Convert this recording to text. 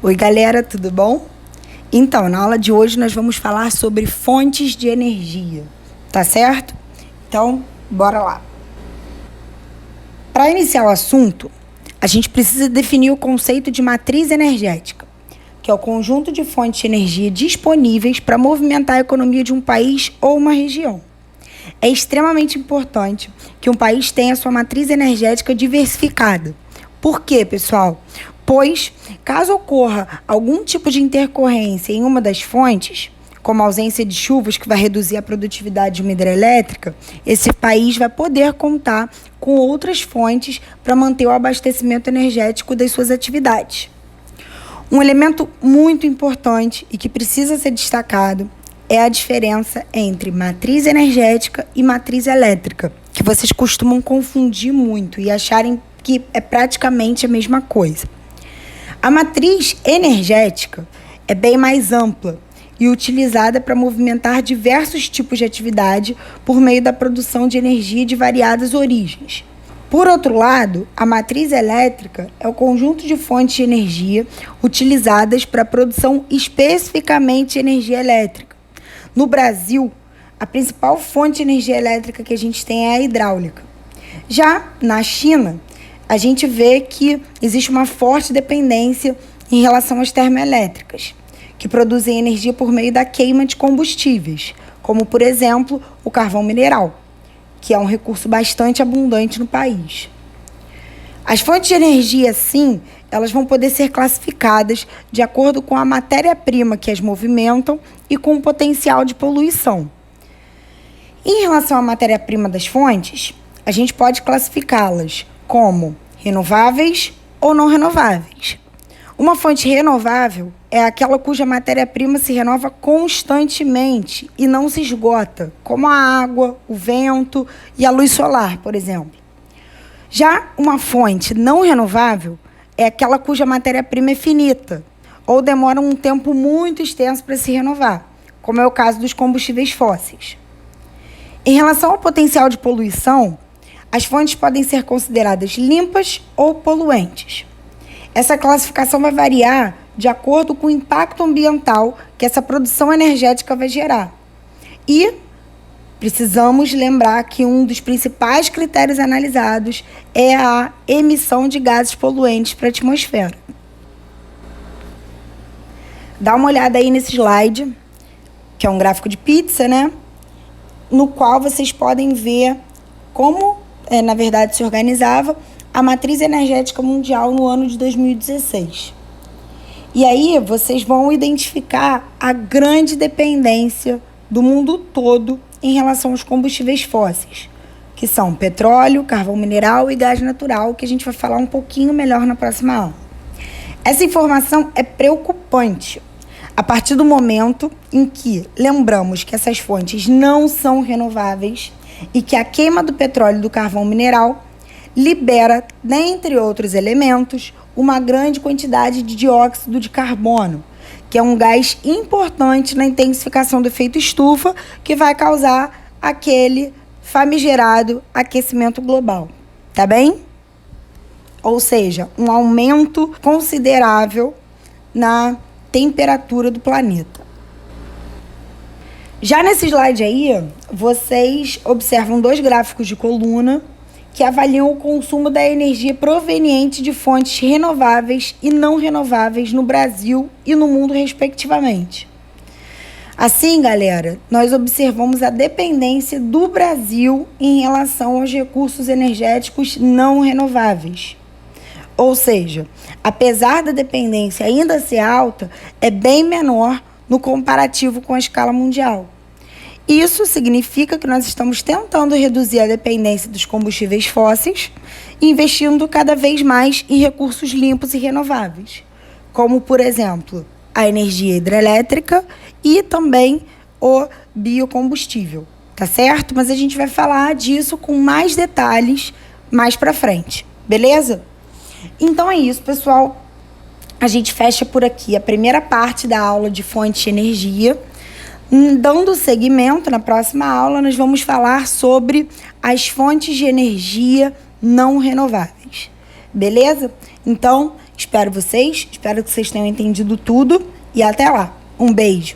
Oi, galera, tudo bom? Então, na aula de hoje nós vamos falar sobre fontes de energia, tá certo? Então, bora lá. Para iniciar o assunto, a gente precisa definir o conceito de matriz energética, que é o conjunto de fontes de energia disponíveis para movimentar a economia de um país ou uma região. É extremamente importante que um país tenha sua matriz energética diversificada. Por quê, pessoal? Pois, caso ocorra algum tipo de intercorrência em uma das fontes, como a ausência de chuvas que vai reduzir a produtividade de uma hidrelétrica, esse país vai poder contar com outras fontes para manter o abastecimento energético das suas atividades. Um elemento muito importante e que precisa ser destacado é a diferença entre matriz energética e matriz elétrica, que vocês costumam confundir muito e acharem que é praticamente a mesma coisa. A matriz energética é bem mais ampla e utilizada para movimentar diversos tipos de atividade por meio da produção de energia de variadas origens. Por outro lado, a matriz elétrica é o conjunto de fontes de energia utilizadas para a produção especificamente de energia elétrica. No Brasil, a principal fonte de energia elétrica que a gente tem é a hidráulica. Já na China, a gente vê que existe uma forte dependência em relação às termoelétricas, que produzem energia por meio da queima de combustíveis, como, por exemplo, o carvão mineral, que é um recurso bastante abundante no país. As fontes de energia, sim, elas vão poder ser classificadas de acordo com a matéria-prima que as movimentam e com o potencial de poluição. Em relação à matéria-prima das fontes, a gente pode classificá-las como renováveis ou não renováveis. Uma fonte renovável é aquela cuja matéria-prima se renova constantemente e não se esgota, como a água, o vento e a luz solar, por exemplo. Já uma fonte não renovável é aquela cuja matéria-prima é finita ou demora um tempo muito extenso para se renovar, como é o caso dos combustíveis fósseis. Em relação ao potencial de poluição, as fontes podem ser consideradas limpas ou poluentes. Essa classificação vai variar de acordo com o impacto ambiental que essa produção energética vai gerar. E precisamos lembrar que um dos principais critérios analisados é a emissão de gases poluentes para a atmosfera. Dá uma olhada aí nesse slide, que é um gráfico de pizza, né? No qual vocês podem ver como na verdade, se organizava a matriz energética mundial no ano de 2016. E aí vocês vão identificar a grande dependência do mundo todo em relação aos combustíveis fósseis, que são petróleo, carvão mineral e gás natural, que a gente vai falar um pouquinho melhor na próxima aula. Essa informação é preocupante a partir do momento em que lembramos que essas fontes não são renováveis e que a queima do petróleo e do carvão mineral libera, dentre outros elementos, uma grande quantidade de dióxido de carbono, que é um gás importante na intensificação do efeito estufa, que vai causar aquele famigerado aquecimento global, tá bem? Ou seja, um aumento considerável na temperatura do planeta. Já nesse slide aí, vocês observam dois gráficos de coluna que avaliam o consumo da energia proveniente de fontes renováveis e não renováveis no Brasil e no mundo, respectivamente. Assim, galera, nós observamos a dependência do Brasil em relação aos recursos energéticos não renováveis. Ou seja, apesar da dependência ainda ser alta, é bem menor no comparativo com a escala mundial. Isso significa que nós estamos tentando reduzir a dependência dos combustíveis fósseis, investindo cada vez mais em recursos limpos e renováveis, como, por exemplo, a energia hidrelétrica e também o biocombustível, tá certo? Mas a gente vai falar disso com mais detalhes mais para frente, beleza? Então é isso, pessoal. A gente fecha por aqui a primeira parte da aula de fontes de energia. Dando seguimento, na próxima aula, nós vamos falar sobre as fontes de energia não renováveis. Beleza? Então, Espero vocês, espero que vocês tenham entendido tudo e até lá. Um beijo!